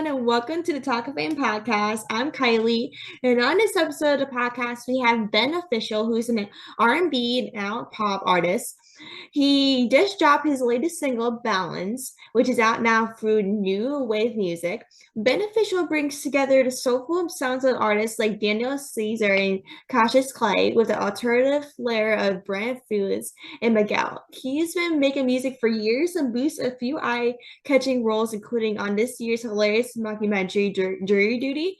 everyone, and welcome to the Talk of Fame podcast. I'm Kylie, and on this episode of the podcast, we have Ben Official, who's an R&B and now pop artist. He just dropped his latest single, Balance, which is out now through New Wave Music. Ben Official brings together the soulful sounds of artists like Daniel Caesar and Cassius Clay with the alternative flair of Brent Faiyaz and Miguel. He's been making music for years and boasts a few eye-catching roles, including on this year's hilarious mockumentary Jury Duty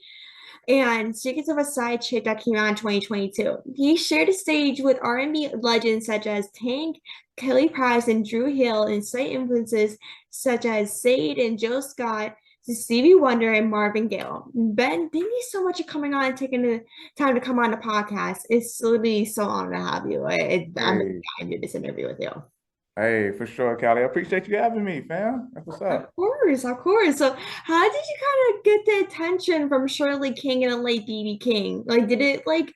and Secrets of a Side Chick that came out in 2022. He shared a stage with R&B legends such as Tank, Kelly Price, and Dru Hill, and cite influences such as Sade and Jill Scott, to Stevie Wonder and Marvin Gaye. Ben, thank you so much for coming on and taking the time to come on the podcast. It's literally so honored to have you. I'm Hey, excited to do this interview with you. hey, for sure, Callie. I appreciate you having me, fam. That's what's Of up. course, of course. So, how did you kind of get the attention from Shirley King and the late BB King? Like, did it like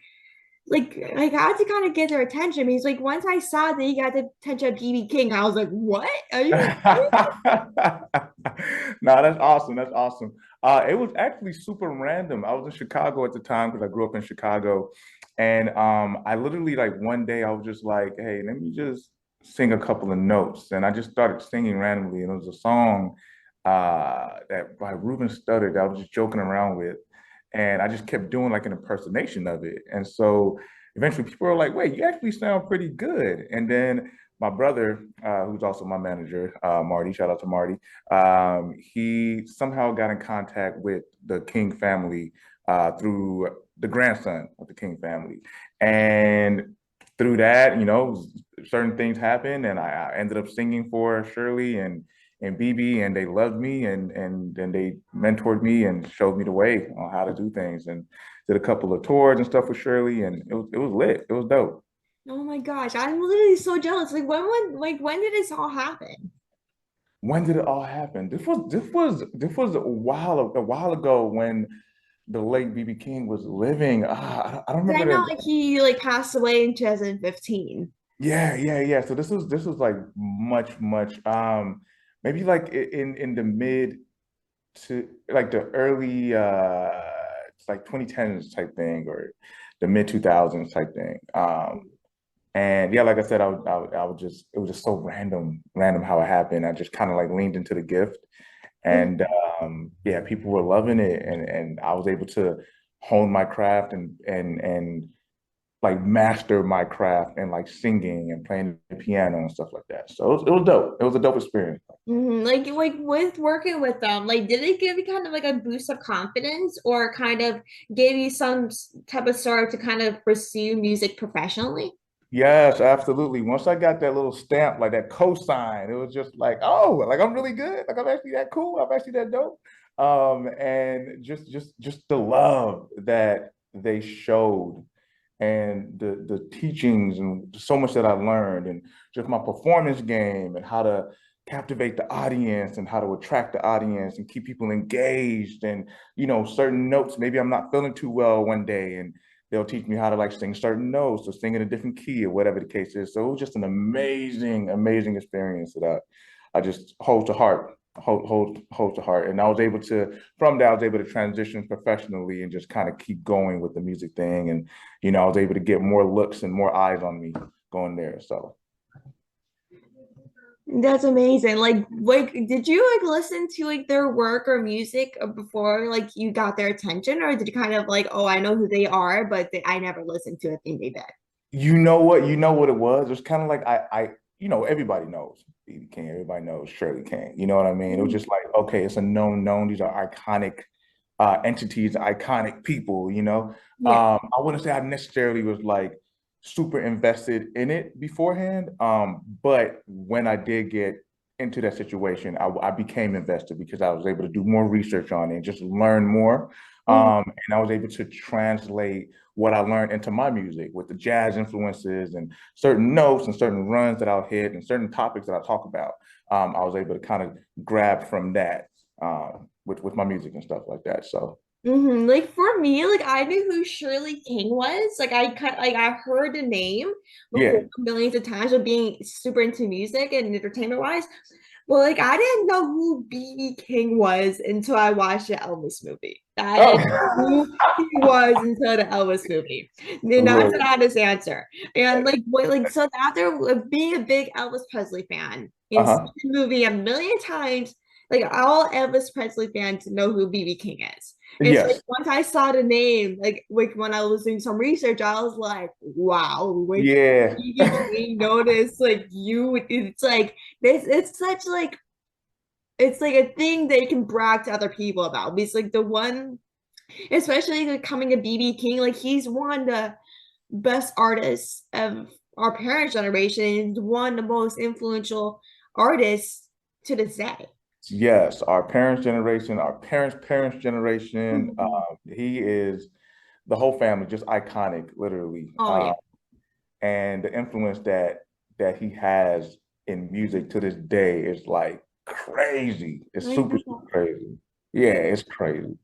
how did you kind of get their attention? Because like once I saw that you got the attention of BB King, I was like, what? Are you? No, that's awesome. That's awesome. It was actually super random. I was in Chicago at the time because I grew up in Chicago, and I literally like one day I was just like, hey, let me just sing a couple of notes, and I just started singing randomly, and it was a song that by Ruben Studdard that I was just joking around with. And I just kept doing like an impersonation of it. And so eventually people were like, wait, you actually sound pretty good. And then my brother, who's also my manager, Marty, shout out to Marty, he somehow got in contact with the King family through the grandson of the King family. And through that, certain things happened, and I ended up singing for Shirley and BB, and they loved me, and then they mentored me and showed me the way on how to do things, and did a couple of tours and stuff with Shirley, and it was lit. It was dope. Oh my gosh, I'm literally so jealous. Like when did this all happen? When did it all happen? This was a while ago when the late BB King was living. I don't 'Cause I remember know that. like he like passed away in 2015. Yeah, yeah, yeah. So this was like much maybe like in the mid to like the early it's like 2010s type thing or the mid 2000s type thing. And yeah, like I said, I would just it was just so random how it happened. I just kind of like leaned into the gift, and yeah, people were loving it, and I was able to hone my craft and like master my craft and like singing and playing the piano and stuff like that. So it was dope. It was a dope experience. Like with working with them, like did it give you kind of like a boost of confidence or kind of give you some type of start to kind of pursue music professionally? Yes, absolutely. Once I got that little stamp, like that cosign, it was just like, oh, like I'm really good. Like I'm actually that cool. I'm actually that dope. And just the love that they showed and the teachings and so much that I learned and just my performance game and how to captivate the audience and how to attract the audience and keep people engaged and certain notes maybe I'm not feeling too well one day and they'll teach me how to like sing certain notes or sing in a different key or whatever the case is. So it was just an amazing experience that I just hold to heart, hold to heart. And I was able to, from that, I was able to transition professionally and just kind of keep going with the music thing. And, I was able to get more looks and more eyes on me going there. So That's amazing. Like did you like listen to like their work or music before like you got their attention, or did you kind of like, oh, I know who they are, but I never listened to a thing they did? you know what it was? It was kind of like everybody knows B.B. King, everybody knows Shirley King. You know what I mean? It was Mhm. just like, okay, it's a known. These are iconic entities, iconic people, Yeah. I wouldn't say I necessarily was like super invested in it beforehand. But when I did get into that situation, I became invested because I was able to do more research on it and just learn more. Mhm. And I was able to translate what I learned into my music with the jazz influences and certain notes and certain runs that I'll hit and certain topics that I talk about. I was able to kind of grab from that with my music and stuff like that. So Like for me, like I knew who Shirley King was. I heard the name before Yeah. millions of times of being super into music and entertainment wise. But like I didn't know who BB King was until I watched the Elvis movie. I Oh, didn't know who he was until the Elvis movie. And that's look. an honest answer. And so after being a big Elvis Presley fan and seeing Uh-huh. the movie a million times, like all Elvis Presley fans know who BB King is. And so like Yes. once I saw the name, like when I was doing some research, I was like, wow, like Yeah. BB King noticed like you. It's like this. It's such like it's like a thing that you can brag to other people about. Because like the one, especially like coming to BB King, like he's one of the best artists of our parents' generation. He's one of the most influential artists to this day. Yes, our parents' generation, our parents' generation. Mhm. He is the whole family, just iconic, literally. Oh yeah. And the influence that he has in music to this day is like crazy. It's I super, know. super crazy. Yeah, it's crazy.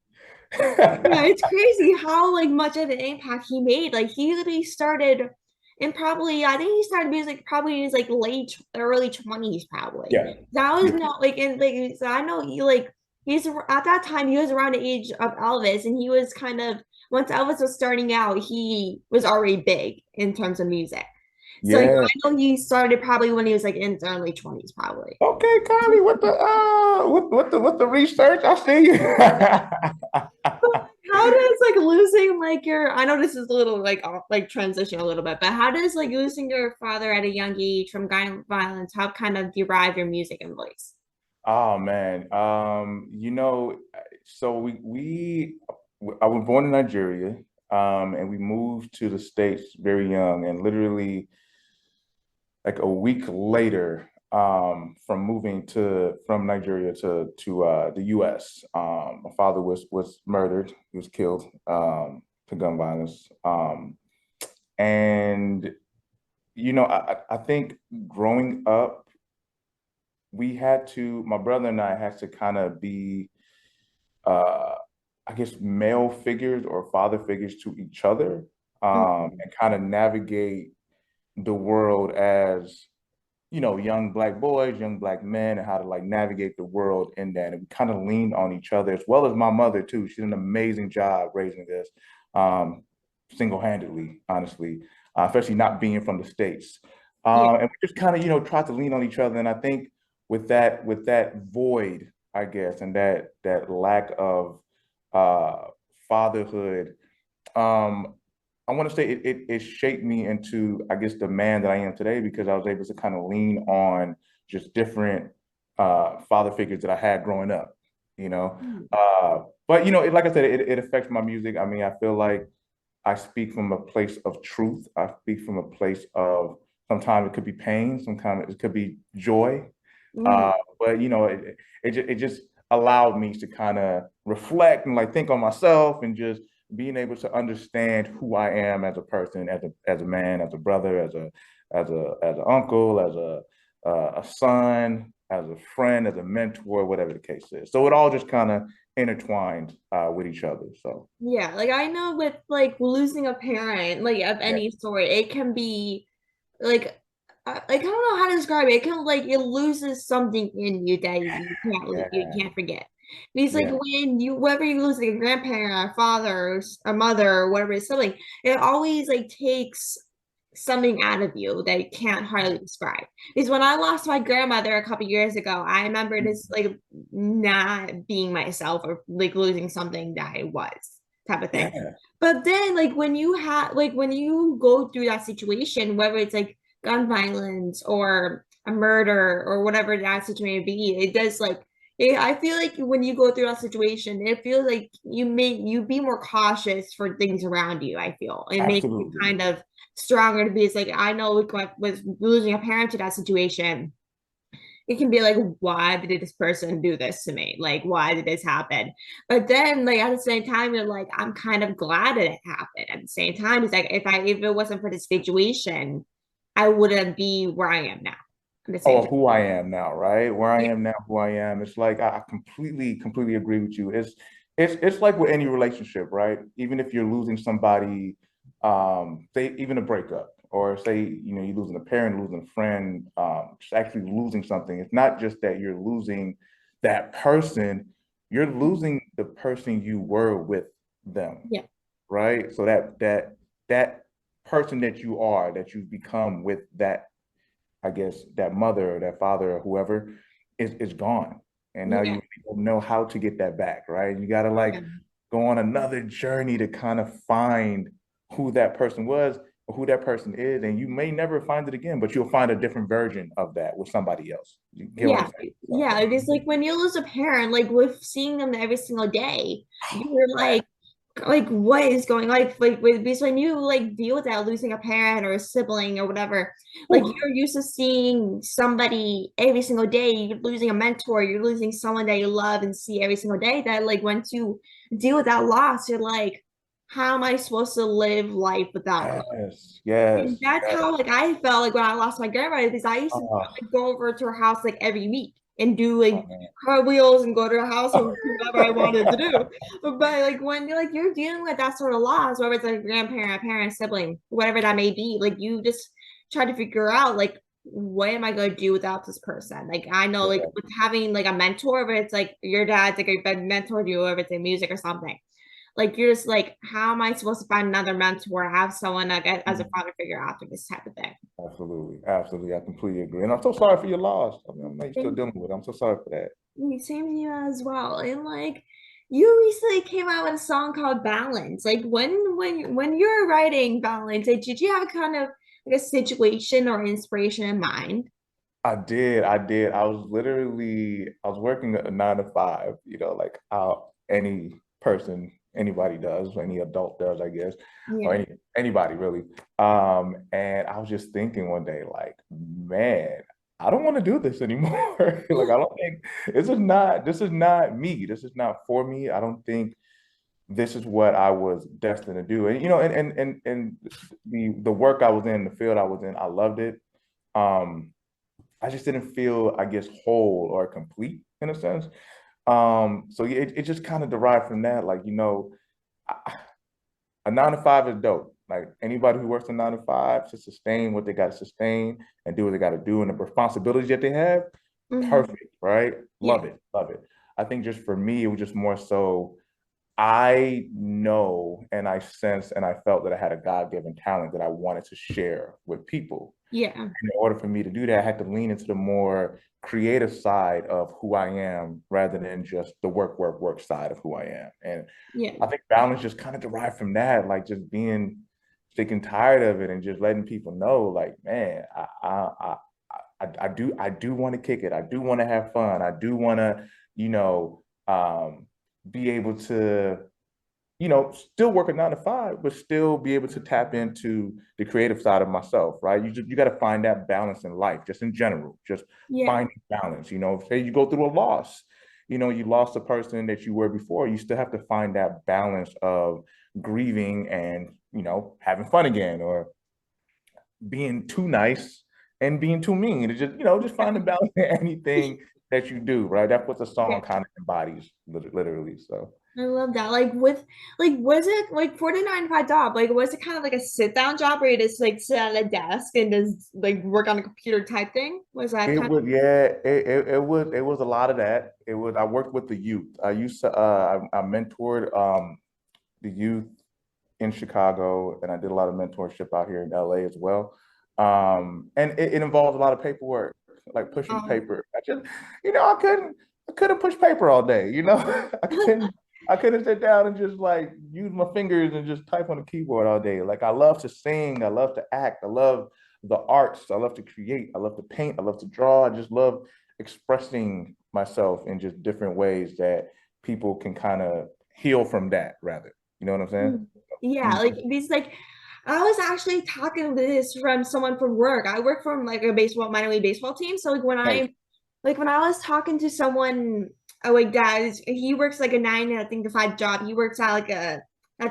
Yeah, it's crazy how like much of an impact he made. Like he literally started in probably I think he started music probably in his like late early 20s probably. Yeah. That was Yeah. not like in like so I know he like he's at that time he was around the age of Elvis and he was kind of once Elvis was starting out, he was already big in terms of music. So yeah, Yeah. I know he started probably when he was like in his early 20s probably. Okay, Connie, what the research? I see you. How does like losing like your I know this is a little like transition a little bit, but how does like losing your father at a young age from gun violence help kind of derive your music and voice? Oh man, so I was born in Nigeria, and we moved to the States very young, and literally like a week later, from moving to from Nigeria to the U.S., my father was murdered. He was killed to gun violence, and I think growing up my brother and I had to kind of be, uh, I guess, male figures or father figures to each other, Mhm. and kind of navigate the world as, young Black boys, young Black men, and how to like navigate the world in that. And we kind of leaned on each other as well as my mother too. She did an amazing job raising us, single-handedly, honestly, especially not being from the States. Yeah. And we just kind of, tried to lean on each other. And I think with that void, I guess, and that lack of uh, fatherhood, um, I want to say it shaped me into, I guess, the man that I am today because I was able to kind of lean on just different father figures that I had growing up, you know. Mhm. But like I said, it affects my music. I mean, I feel like I speak from a place of truth. I speak from a place of sometimes it could be pain, sometimes it could be joy. Mhm. But it just allowed me to kind of reflect and like think on myself and just being able to understand who I am as a person, as a man, as a brother, as an uncle, as a son, as a friend, as a mentor, whatever the case is. So it all just kind of intertwined with each other. So Yeah, like I know with like losing a parent, like of yeah, any sort, it can be like I don't know how to describe it. It can like it loses something in you that you yeah, can't forget. Because like yeah, when you whether you lose like a grandparent, a father, a mother, or whatever it's something, it always like takes something out of you that you can't hardly describe. Because when I lost my grandmother a couple years ago, I remember this like not being myself or like losing something that I was type of thing. yeah, But then like when you have like when you go through that situation, whether it's like gun violence or a murder or whatever that situation may be, it does like I feel like when you go through that situation, it feels like you be more cautious for things around you. I feel it makes you absolutely. kind of stronger to be. It's like I know with losing a parent to that situation, it can be like, why did this person do this to me? Like, why did this happen? But then, like at the same time, you're like, I'm kind of glad that it happened. At the same time, it's like if it wasn't for the situation, I wouldn't be where I am now. At the same Oh, time, who I am now, right? Where I yeah. am now, who I am. It's like I completely, completely agree with you. it's like with any relationship, right? Even if you're losing somebody, say even a breakup, or say you're losing a parent, losing a friend, just actually losing something. It's not just that you're losing that person, you're losing the person you were with them, Yeah. right? So that person that you are, that you've become with that, I guess, that mother or that father or whoever is gone. And now Yeah. you don't know how to get that back, right? You got to like Yeah. go on another journey to kind of find who that person was or who that person is. And you may never find it again, but you'll find a different version of that with somebody else. You get what I'm Yeah, saying? So, yeah. It is like when you lose a parent, like with seeing them every single day, you're like what is going like with because when you like deal with that losing a parent or a sibling or whatever, like whew, you're used to seeing somebody every single day. You're losing a mentor, you're losing someone that you love and see every single day. That like once you deal with that loss, you're like, how am I supposed to live life without her? yes, And yes, that's yes. how like I felt like when I lost my grandmother because I used to Oh, like, go over to her house like every week and do oh like man. cartwheels and go to her house or do whatever I wanted to do. But like when you're dealing with that sort of loss, whether it's like a grandparent, a parent, sibling, whatever that may be, like you just try to figure out like what am I going to do without this person? Like I know like Yeah, with having like a mentor, but it's like your dad's like a mentor to you, or if it's in music or something like you're just like, how am I supposed to find another mentor, have someone like as a mhm. father figure after this type of thing? Absolutely, absolutely. I completely agree. And I'm so sorry for your loss. I mean, I know you're still Thank dealing with it. I'm so sorry for that. you. Same to you as well. And like you recently came out with a song called Balance. Like when you're writing Balance, like, did you have a kind of like a situation or inspiration in mind? I did. I did. I was working a 9 to 5, like how any person, anybody does, any adult does, I guess, or Yeah. anybody really. And I was just thinking one day, like, man, I don't want to do this anymore. Like, I don't think this is not me. This is not for me. I don't think this is what I was destined to do. And and the work I was in, the field I was in, I loved it. Um, I just didn't feel, I guess, whole or complete in a sense. So yeah, it just kind of derived from that. Like, a 9 to 5 is dope. Like anybody who works a 9 to 5 to sustain what they got to sustain and do what they got to do and the responsibilities that they have, Mm-hmm. perfect, right? Yeah. Love it, love it. I think just for me, it was just more so I know and I sensed and I felt that I had a God-given talent that I wanted to share with people. Yeah. In order for me to do that, I had to lean into the more creative side of who I am rather than just the work side of who I am. And Yeah. I think balance just kind of derived from that, like just being sick and tired of it and just letting people know, like, man, I do want to kick it. I do want to have fun. I do want to, you know, be able to still work a 9 to 5, but still be able to tap into the creative side of myself, right? You got to find that balance in life, just in general, just Yeah. finding balance. Say you go through a loss, you lost a person that you were before, you still have to find that balance of grieving and having fun again, or being too nice and being too mean. To just find the balance in anything that you do, right? That's what the Yeah. song kind of embodies, literally. So. I love that. Like with like was it like 49 to 5 job? Like was it kind of like a sit down job where you just like sit at a desk and just like work on a computer type thing? Was that It kind was, yeah, it was a lot of that. I worked with the youth. I mentored the youth in Chicago, and I did a lot of mentorship out here in LA as well. And it involves a lot of paperwork, like pushing of paper. I couldn't push paper all day. I couldn't sit down and just like use my fingers and just type on the keyboard all day. Like I love to sing, I love to act, I love the arts, I love to create, I love to paint, I love to draw. I just love expressing myself in just different ways that people can kind of heal from that, rather. You know what I'm saying? yeah, Mm. like these like I was actually talking to this from someone from work. I work from like a baseball minor league baseball team. So Nice. like when I was talking to someone like that, he works like a 9 to 5 job. He works at like a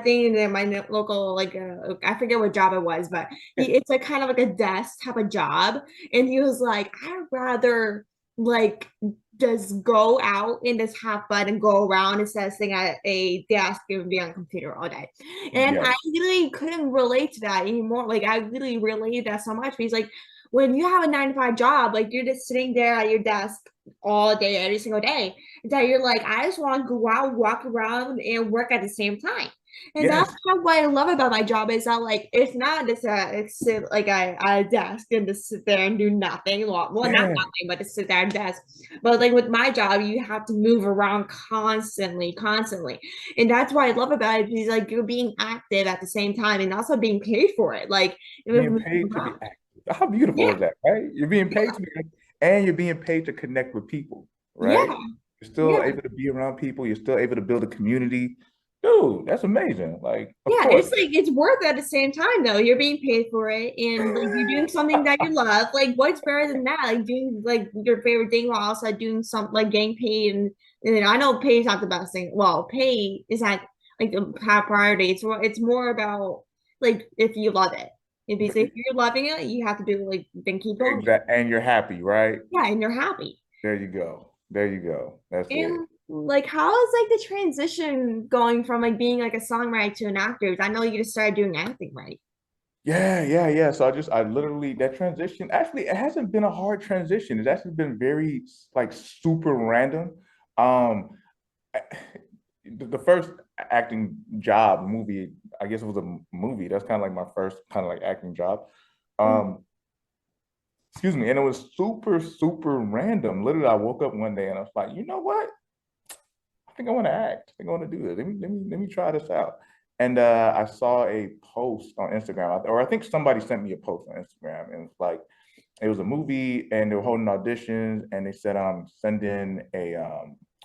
thing in my local like I forget what job it was, but it's like kind of like a desk type of job. And he was like, I'd rather like just go out and just have fun and go around instead of sitting at a desk and be on a computer all day. And I Yes. really couldn't relate to that anymore. Like I really related that so much because like when you have a 9 to 5 job, like you're just sitting there at your desk all day, every single day, that you're like, I just want to go out, walk around, and work at the same time. And that's Yes. kind of what I love about my job is that like it's not just it's sit like at a desk and just sit there and do nothing. Well, not Yeah. nothing, but just sit there at a desk. But like with my job, you have to move around constantly, constantly. And that's what I love about it because like you're being active at the same time and also being paid for it. Like Being moving paid to be around. active. How beautiful Yeah, is that, right? You're being paid to be active, and you're being paid to connect with people, right? yeah, You're still yeah. able to be around people. You're still able to build a community. Dude, that's amazing. Like, of Yeah, course. it's like it's worth it at the same time though. You're being paid for it and like you're doing something that you love. Like what's better than that? Like doing like your favorite thing while also doing something like getting paid and I know pay is not the best thing. Well, pay is not like the top priority. It's more about like if you love it. If you're loving it, you have to do like then keep going. Exactly. And you're happy, right? Yeah, and you're happy. There you go. There you go. That's it. And like how is like the transition going from like being like a songwriter to an actor? I know you just started doing acting, right? Yeah. So I literally that transition actually it hasn't been a hard transition. It's actually been very like super random. Um the first acting job movie, I guess it was a movie. That's kind of like my first kind of like acting job. Mm. Um excuse me, and it was super random. Literally I woke up one day and I was like, you know what? I think I want to act. I think I want to do this. Let me try this out. And I saw a post on Instagram, or I think somebody sent me a post on Instagram, and it's like it was a movie, and they were holding auditions, and they said, send in a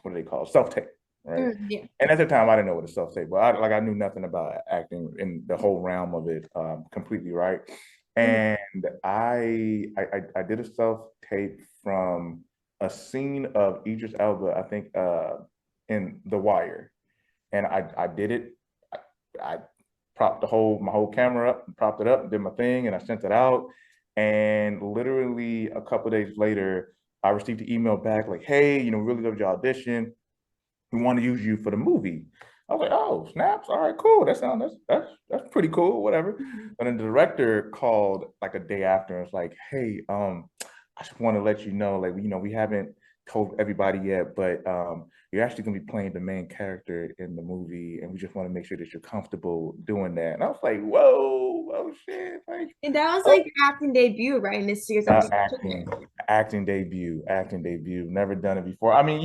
what do they call it? Self tape, right? Yeah. And at the time, I didn't know what a self tape, but I knew nothing about acting in the whole realm of it completely, right? Mhm. And I did a self tape from a scene of Idris Elba, I think in The Wire, and I did it. I propped my whole camera up, propped it up, did my thing, and I sent it out. And literally a couple of days later, I received an email back like, "Hey, we really loved your audition. We want to use you for the movie." I was like, "Oh, snaps! All right, cool. That's pretty cool. Whatever." Mhm. And then the director called like a day after and was like, "Hey, I just want to let you know, like, we haven't told everybody yet, but you're actually gonna be playing the main character in the movie, and we just want to make sure that you're comfortable doing that." And I was like, "Whoa, oh shit!" Like, And that was oh, like your acting debut, right? In this series, I'm assuming. acting debut. Never done it before. I mean,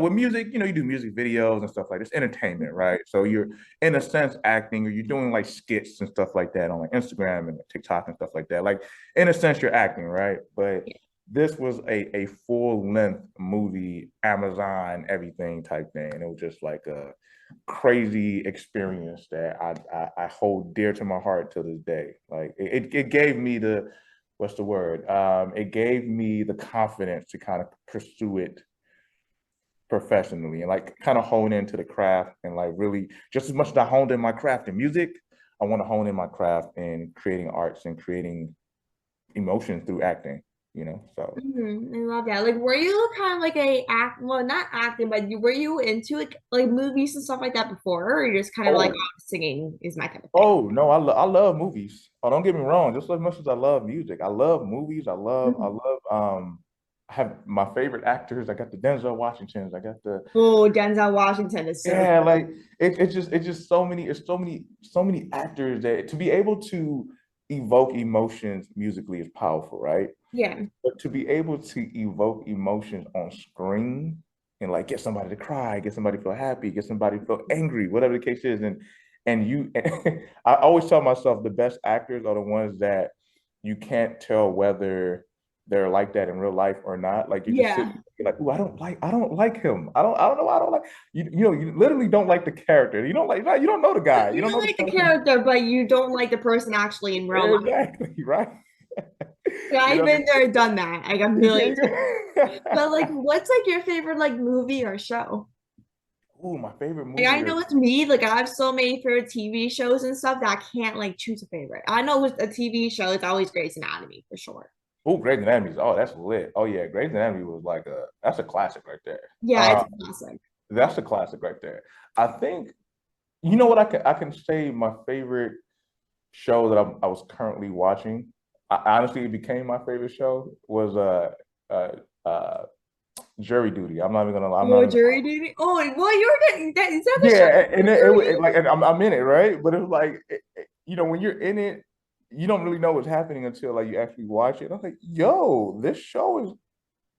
with music, you do music videos and stuff like this, entertainment, right? So you're in a sense acting, or you're doing like skits and stuff like that on like Instagram and TikTok and stuff like that. Like in a sense, you're acting, right? But Yeah. this was a full length movie, Amazon, everything type thing. And it was just like a crazy experience that I hold dear to my heart to this day. Like it gave me the what's the word? It gave me the confidence to kind of pursue it professionally and like kind of hone into the craft and like really just as much as I honed in my craft in music, I want to hone in my craft in creating arts and creating emotions through acting. So I love that. Like, were you kind of like a act? Well, not acting, but were you into like movies and stuff like that before, or you're just kind of like, oh oh, singing is my kind of thing? oh no, I love movies. Oh, don't get me wrong, just as much as I love music, I love movies. I Mhm. love I have my favorite actors. I got the Denzel Washingtons. I got the Oh, Denzel Washington is so Yeah, like it's just so many actors that to be able to evoke emotions musically is powerful, right? yeah. But to be able to evoke emotions on screen and like get somebody to cry, get somebody to feel happy, get somebody to feel angry, whatever the case is, and you, I always tell myself the best actors are the ones that you can't tell whether they're like that in real life or not. Like you just sit Yeah. you're like, "Ooh, I don't like him. I don't know. I don't like you literally don't like the character. You don't like you don't know the guy. You You don't don't know the like the person. character, but you don't like the person actually in real life. Exactly, right? Yeah, You I've know been there, done that like a million times. what But I like, mean? what's like your favorite like movie or show? Ooh, my favorite Like I movie know or it's me. Like I have so many favorite TV shows and stuff that I can't like choose a favorite. I know with a TV show, it's always Grey's Anatomy for sure. Oh, Grey's Anatomy. Oh, that's lit. Oh yeah, Grey's Anatomy was like that's a classic right there. Yeah, it's a classic. That's a classic right there. I think you know what I can say my favorite show that I was currently watching. Honestly, it became my favorite show was uh uh Jury Duty. I'm not even gonna lie. I'm not Oh, even. jury duty. Oh, well, you're getting that. Is that the show Yeah, and with jury like, duty? and I'm in it, right? But it was like, when you're in it, you don't really know what's happening until like you actually watch it. I was like, yo, this show is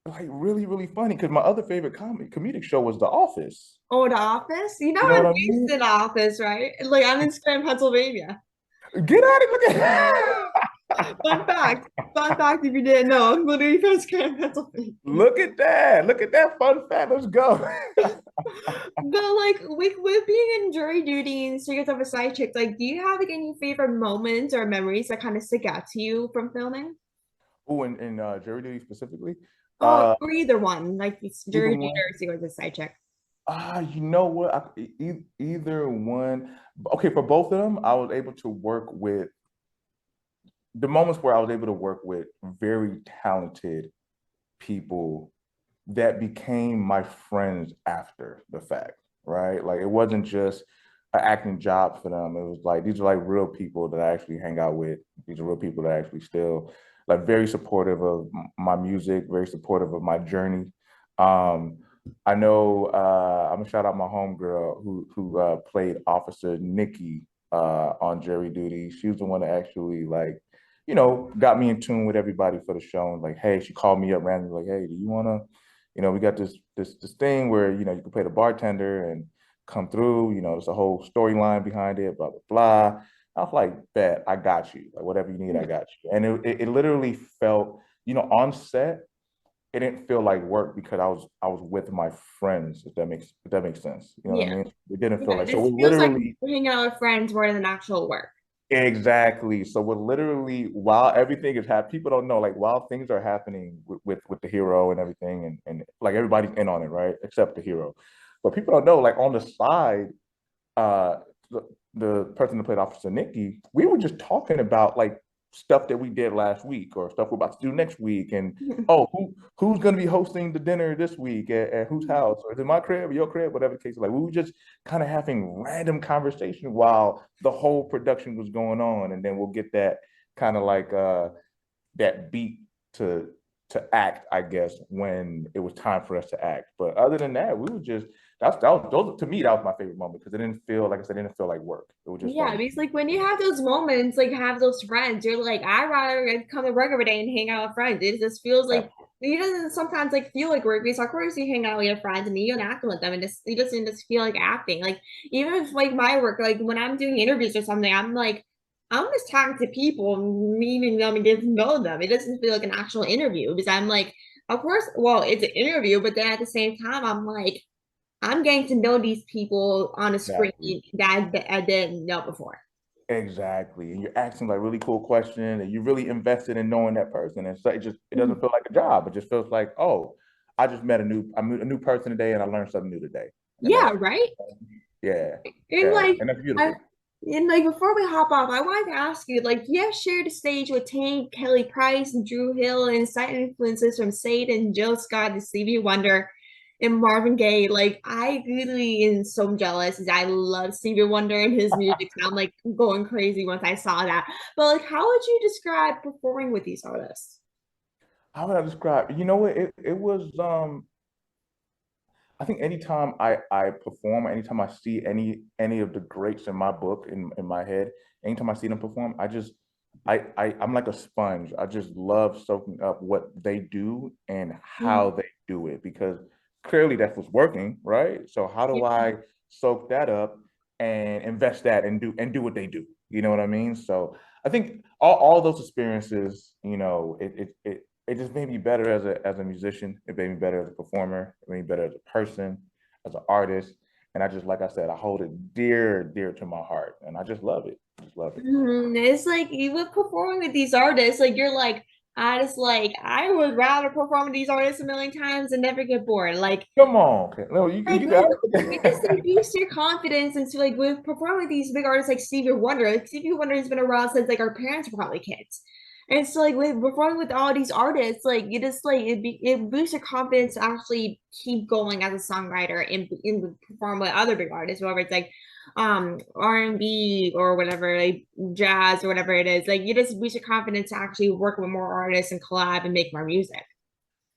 like really, really funny. Because my other favorite comedic show was The Office. Oh, The Office. You know, You know what I'm I based mean? in Office, right? Like I'm in Scranton, Pennsylvania. Get out of look at Fun fact. Fun fact. If you didn't know, I'm literally from Scranton, Pennsylvania. look at that. Look at that fun fact. Let's go. But like with being in jury duty and Secrets of a Side Chick, like, do you have like any favorite moments or memories that kind of stick out to you from filming? Oh, and Jury Duty specifically. Oh, Uh, or either one, like it's either jury duty one. or Secrets of a Side Chick. You know what? Either one. Okay, for both of them, I was able to work with the moments where I was able to work with very talented people that became my friends after the fact, right? Like it wasn't just an acting job for them. It was like these are like real people that I actually hang out with. These are real people that I actually still like very supportive of my music, very supportive of my journey. Um, I know I'm gonna shout out my homegirl who played Officer Nikki on Jury Duty. She was the one that actually like got me in tune with everybody for the show. And like, hey, she called me up randomly, like, hey, do you wanna, we got this thing where, you can play the bartender and come through, there's a whole storyline behind it, blah, blah, blah. I was like, bet, I got you. Like whatever you need, I got you. And it literally felt, on set, it didn't feel like work because I was with my friends, if that makes sense. You know what I Yeah. mean? It didn't feel Yeah. like so This we're feels like literally. hanging out with friends more than actual work. Exactly. So we're literally while everything is happening, people don't know like while things are happening with the hero and everything, and like everybody's in on it, right? Except the hero. But people don't know like on the side, uh, the person that played Officer Nikki, we were just talking about like stuff that we did last week or stuff we're about to do next week, and oh, who's going to be hosting the dinner this week at whose house, or is it my crib or your crib, whatever the case is. Like we were just kind of having random conversation while the whole production was going on, and then we'll get that kind of like that beat to act, I guess, when it was time for us to act. But other than that, we were just that was those to me that was my favorite moment because it didn't feel like I said, it didn't feel like work. It was just Yeah, like because like when you have those moments, like have those friends, you're like, I'd rather come to work every day and hang out with friends. It just feels like it doesn't sometimes like feel like work because of course you hang out with your friends and you interact with them and just it doesn't just feel like acting. Like even if like my work, like when I'm doing interviews or something, I'm like, I'm just talking to people, meeting them and getting to know them. It doesn't feel like an actual interview because I'm like, of course, well, it's an interview, but then at the same time, I'm like, I'm getting to know these people on a screen exactly. that I didn't know before. Exactly. And you're asking like really cool questions and you're really invested in knowing that person. And so it Mhm. doesn't feel like a job. It just feels like, oh, I met a new person today and I learned something new today. And Yeah, right. yeah, And yeah. like And that's I beautiful. and like before we hop off, I wanted to ask you, like, you have shared the stage with Tank, Kelly Price, and Dru Hill, and side influences from Sade and Jill Scott and Stevie Wonder and Marvin Gaye. Like, I really am so jealous. I love Stevie Wonder and his music. So I'm like going crazy once I saw that. But like, how would you describe performing with these artists? How would I describe? You know what? It was I think anytime I perform, anytime I see any of the greats in my book in my head, anytime I see them perform, I'm like a sponge. I just love soaking up what they do and how they do it because clearly that's what's working, right? So how do Yeah. I soak that up and invest that and do what they do? You know what I mean? So I think all those experiences, it just made me better as a musician. It made me better as a performer. It made me better as a person, as an artist. And I just, like I said, I hold it dear, dear to my heart, and I just love it. Just love it. It's like you were performing with these artists, like you're like, I just like I would rather perform with these artists a million times and never get bored. Come on, okay. No, you got It just it. like boosts your confidence into like with performing with these big artists like Stevie Wonder. Like Stevie Wonder has been around since like our parents were probably kids. It's like with performing with all these artists, like you just like it boosts your confidence to actually keep going as a songwriter and perform with other big artists, whether it's like R&B or whatever, like jazz or whatever it is. Like you just boost your confidence to actually work with more artists and collab and make more music.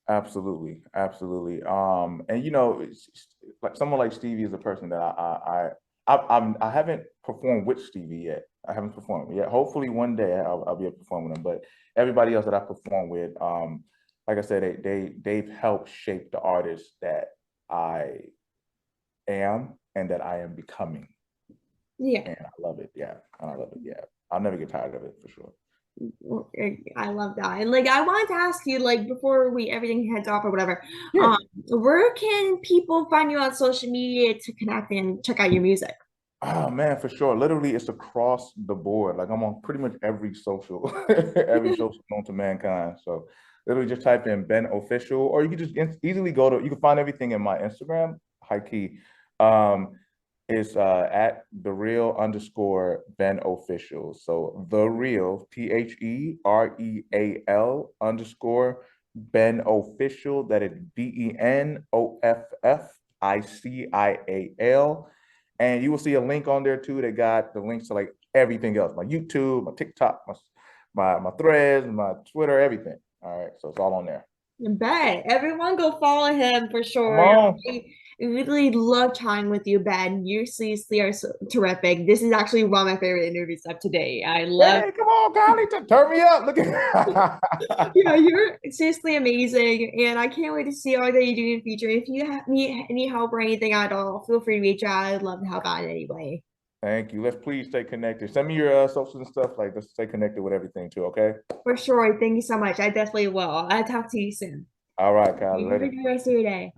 Absolutely, absolutely. And you know, like someone like Stevie is a person that I haven't performed with Stevie yet. I haven't performed yet. Hopefully one day I'll be able to perform with him. But everybody else that I perform with, like I said, they've helped shape the artist that I am and that I am becoming. Yeah. And I love it. Yeah. And I love it. Yeah. I'll never get tired of it for sure. I love that. And like I wanted to ask you, like before we everything heads off or whatever, Yeah. where can people find you on social media to connect and check out your music? Oh man, for sure. Literally, it's across the board. Like I'm on pretty much every social, every social known to mankind. So literally just type in Ben Official, or you can just easily go to, you can find everything in my Instagram, high key. Um, it's at the real underscore Ben Official. So the real TheReal underscore Ben Official. That is BenOfficial. And you will see a link on there too that got the links to like everything else, my YouTube, my TikTok, my threads, my Twitter, everything. All right. So it's all on there. Bet everyone go follow him for Come sure. on. I really love chatting with you, Ben. You seriously are so terrific. This is actually one of my favorite interviews of today. I love, Hey, come on, Kylie, turn me up. Look at yeah, you're seriously amazing, and I can't wait to see all that you do in the future. If you need any help or anything at all, feel free to reach out. I'd love to help out in any way. Thank you. Let's please stay connected. Send me your socials and stuff. Like, let's stay connected with everything too, okay? For sure. Thank you so much. I definitely will. I'll talk to you soon. All right, Kylie, You have a later. good rest of your day.